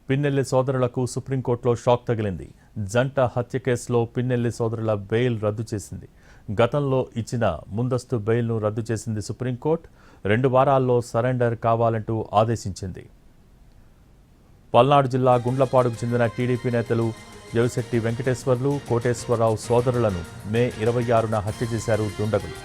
పిన్నెల్లి సోదరులకు సుప్రీంకోర్టులో షాక్ తగిలింది. జంట హత్య కేసులో పిన్నెల్లి సోదరుల బెయిల్ రద్దు చేసింది. గతంలో ఇచ్చిన ముందస్తు బెయిల్ను రద్దు చేసింది సుప్రీంకోర్టు. 2 వారాల్లో సరెండర్ కావాలంటూ ఆదేశించింది. పల్నాడు జిల్లా గుండ్లపాడుకు చెందిన టీడీపీ నేతలు జవిశెట్టి వెంకటేశ్వర్లు, కోటేశ్వరరావు సోదరులను మే 26న హత్య చేశారు దుండగులు.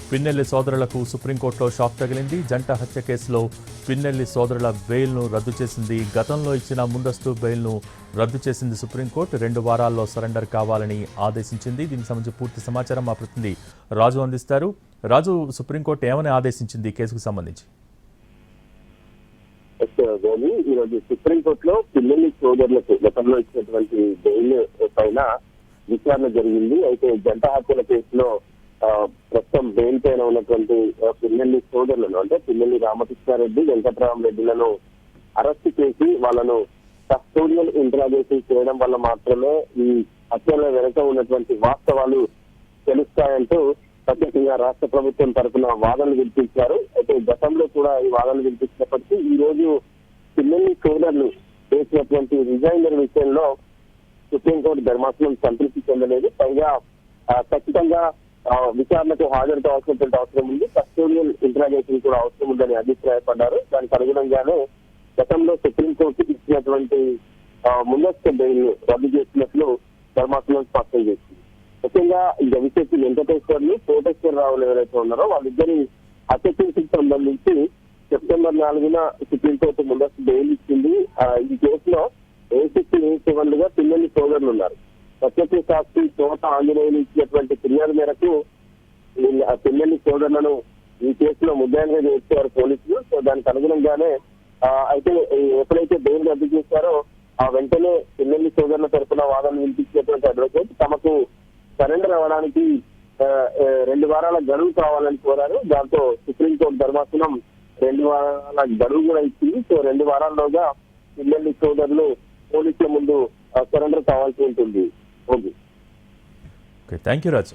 పిన్నెల్లి సోదరులకు సుప్రీంకోర్టులో షాక్ తగిలింది. జంట హత్య కేసులో పిన్నెల్లి సోదరుల బెయిల్ను రద్దు చేసింది. గతంలో ఇచ్చిన ముందస్తు బెయిల్ను రద్దు చేసింది సుప్రీంకోర్టు. 2 వారాల్లో సరెండర్ కావాలని ఆదేశించింది. దీనికి సంబంధించి పూర్తి సమాచారం మా ప్రతినిధి రాజు అందిస్తారు. రాజు, సుప్రీంకోర్టు ఏమని ఆదేశించింది ఈ కేసుకు సంబంధించి? ఈరోజు సుప్రీంకోర్టులో పిన్నెల్లి సోదరులకు గతంలో ఇచ్చినటువంటి బెయిల్ పైన విచారణ జరిగింది. అయితే జంట హత్యల కేసులో ప్రస్తుతం బెయిల్ పైన ఉన్నటువంటి పిన్నెల్లి సోదరులను, అంటే పిన్నెల్లి రామకృష్ణారెడ్డి, వెంకటరామరెడ్డిలను అరెస్ట్ చేసి వాళ్ళను కస్టోడియల్ ఇంట్రాగేషన్ చేయడం వల్ల మాత్రమే ఈ హత్యల వెనుక ఉన్నటువంటి వాస్తవాలు తెలుస్తాయంటూ ప్రత్యేకంగా రాష్ట్ర ప్రభుత్వం తరఫున వాదనలు వినిపించారు. అయితే గతంలో కూడా ఈ వాదనలు వినిపించినప్పటికీ ఈ రోజు పిన్నెల్లి సోదరులు చేసినటువంటి రిజైనర్ విషయంలో సుప్రీంకోర్టు ధర్మాసనం సంతృప్తి చెందలేదు. పైగా ఖచ్చితంగా విచారణకు హాజరు కావాల్సినటువంటి అవసరం ఉంది, కస్టోడియల్ ఇంట్రాగేషన్ కూడా అవసరం ఉందని అభిప్రాయపడ్డారు. దానికి అనుగుణంగానే గతంలో సుప్రీంకోర్టు ఇచ్చినటువంటి ముందస్తు బెయిల్ రద్దు చేసినట్లు ధర్మాసనం స్పష్టం చేసింది. ముఖ్యంగా జవిశెట్టి వెంకటేశ్వర్లు, కోటేశ్వరరావులు ఎవరైతే ఉన్నారో వాళ్ళిద్దరి హత్య కేసుకు సంబంధించి సెప్టెంబర్ 4న సుప్రీంకోర్టు ముందస్తు బెయిల్ ఇచ్చింది. ఈ కేసులో A67గా పిన్నెల్లి సోదరులు ఉన్నారు. ప్రత్యక్ష సాక్షి తోట ఆంజనేయులు ఇచ్చినటువంటి ఫిర్యాదు మేరకు పిన్నెల్లి సోదరులను ఈ కేసులో ముద్దాయిలుగా చేర్చారు పోలీసులు. సో దానికి అనుగుణంగానే అయితే ఎప్పుడైతే బెయిల్ రద్దు చేశారో ఆ వెంటనే పిన్నెల్లి సోదరుల తరఫున వాదన వినిపించినటువంటి అడ్వకేట్ తమకు సరెండర్ అవ్వడానికి 2 వారాల గడువు కావాలని కోరారు. దాంతో సుప్రీంకోర్టు ధర్మాసనం 2 వారాల గడువు కూడా ఇచ్చింది. సో 2 వారాల్లోగా పిన్నెల్లి సోదరులు పోలీసుల ముందు సరెండర్ కావాల్సి ఉంటుంది. Okay, thank you Raju.